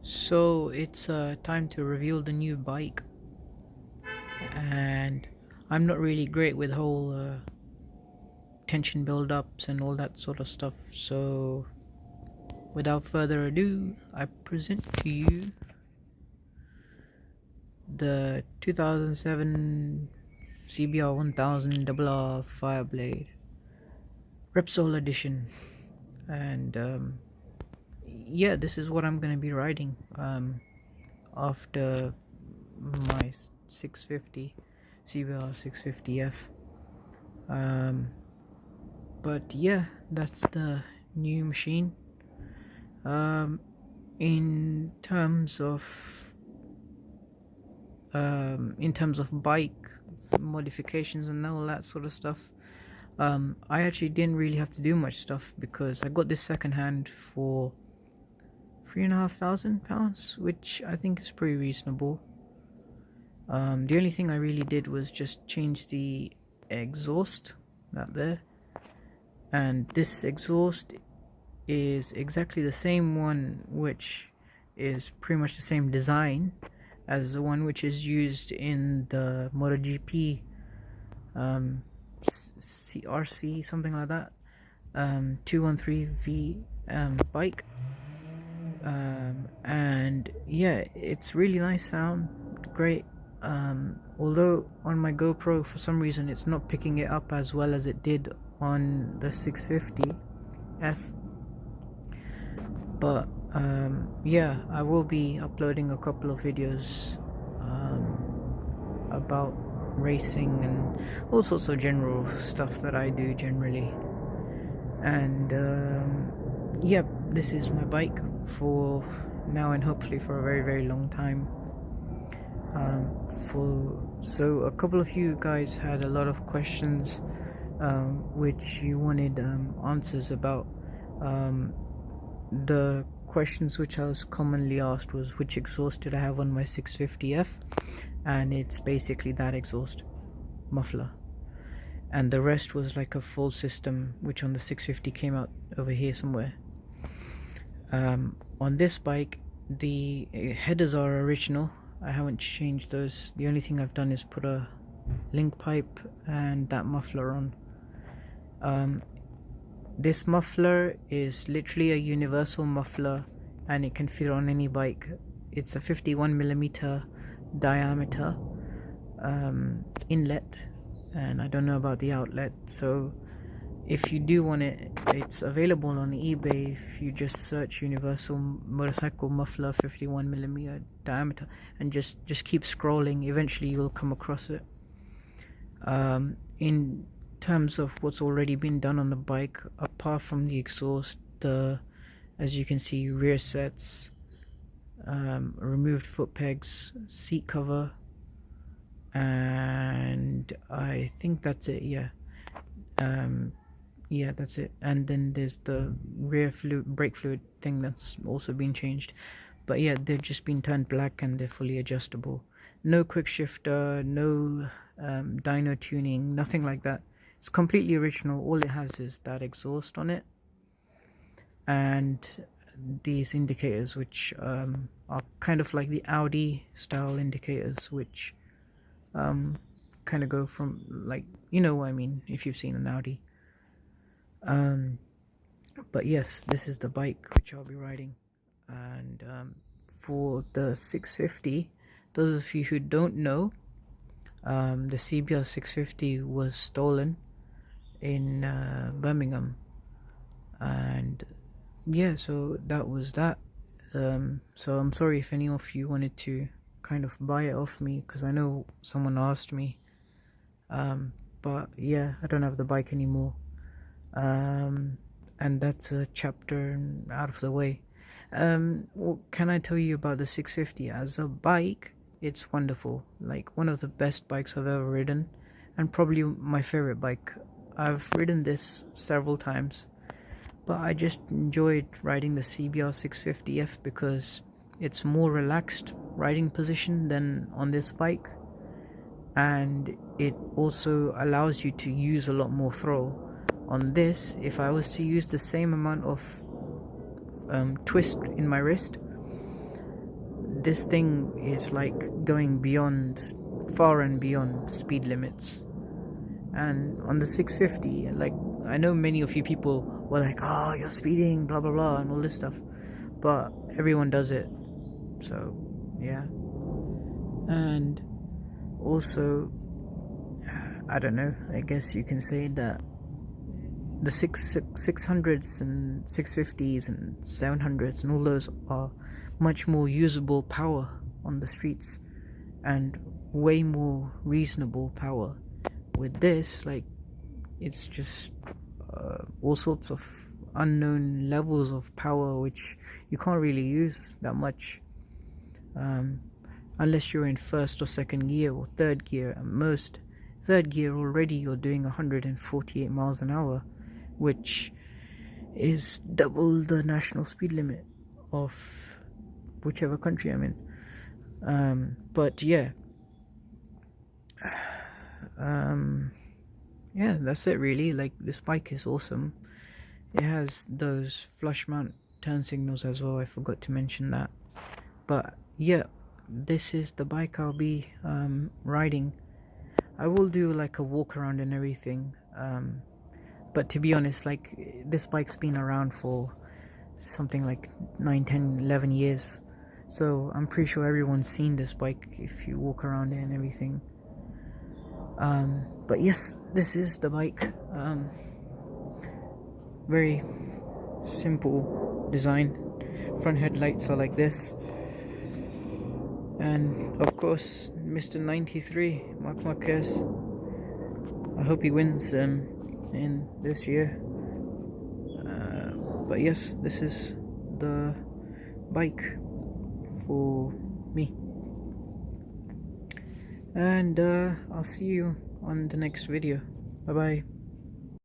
So it's time to reveal the new bike, and I'm not really great with whole tension build-ups and all that sort of stuff. So without further ado, I present to you the 2007 CBR 1000 RR Fireblade Repsol Edition, and yeah, this is what I'm gonna be riding after my 650 CBR 650F. But yeah, that's the new machine. In terms of bike modifications and all that sort of stuff, I actually didn't really have to do much stuff because I got this secondhand for £3,500, which I think is pretty reasonable. The only thing I really did was just change the exhaust, that there, and this exhaust is exactly the same one, which is pretty much the same design as the one which is used in the MotoGP CRC, something like that, 213V bike. And yeah, it's really nice sound, great. Although on my GoPro for some reason it's not picking it up as well as it did on the 650F, but yeah, I will be uploading a couple of videos about racing and all sorts of general stuff that I do generally. And yeah, this is my bike for now and hopefully for a very, very long time. So a couple of you guys had a lot of questions which you wanted answers about. The questions which I was commonly asked was which exhaust did I have on my 650F, and it's basically that exhaust, muffler, and the rest was like a full system which on the 650 came out over here somewhere. On this bike the headers are original, I haven't changed those. The only thing I've done is put a link pipe and that muffler on. This muffler is literally a universal muffler and it can fit on any bike. It's a 51mm diameter inlet, and I don't know about the outlet, so if you do want it, it's available on eBay if you just search universal motorcycle muffler 51mm diameter and just keep scrolling. Eventually you'll come across it. In terms of what's already been done on the bike, apart from the exhaust, as you can see, rear sets, removed foot pegs, seat cover, and I think that's it. Yeah, that's it. And then there's the rear brake fluid thing that's also been changed. But yeah, they've just been turned black and they're fully adjustable. No quick shifter, no dyno tuning, nothing like that. It's completely original. All it has is that exhaust on it and these indicators, which are kind of like the Audi style indicators, which kind of go from, like, you know what I mean if you've seen an Audi. But yes, this is the bike which I'll be riding. And for the 650, those of you who don't know, the CBR 650 was stolen in Birmingham, and yeah, so that was that. So I'm sorry if any of you wanted to kind of buy it off me, because I know someone asked me, but yeah, I don't have the bike anymore. And that's a chapter out of the way. What can I tell you about the 650? As a bike, it's wonderful, like one of the best bikes I've ever ridden, and probably my favorite bike. I've ridden this several times, but I just enjoyed riding the CBR 650F because it's more relaxed riding position than on this bike, and it also allows you to use a lot more throttle. On this, if I was to use the same amount of twist in my wrist, this thing is like going beyond, far and beyond speed limits. And on the 650, like, I know many of you people were like, oh, you're speeding, blah blah blah, and all this stuff, but everyone does it. So yeah. And also, I don't know, I guess you can say that the 600s and 650s and 700s and all those are much more usable power on the streets and way more reasonable power. With this, like, it's just all sorts of unknown levels of power which you can't really use that much, unless you're in first or second gear or third gear at most. Third gear already you're doing 148 miles an hour, which is double the national speed limit of whichever country I'm in. But yeah, yeah, that's it really. Like, this bike is awesome. It has those flush mount turn signals as well, I forgot to mention that. But yeah, this is the bike I'll be riding. I will do like a walk around and everything, but to be honest, like, this bike's been around for something like 9, 10, 11 years, so I'm pretty sure everyone's seen this bike if you walk around it and everything. But yes, this is the bike. Very simple design. Front headlights are like this, and of course Mr. 93, Marc Marquez. I hope he wins in this year. But yes, this is the bike for me, and I'll see you on the next video. Bye bye.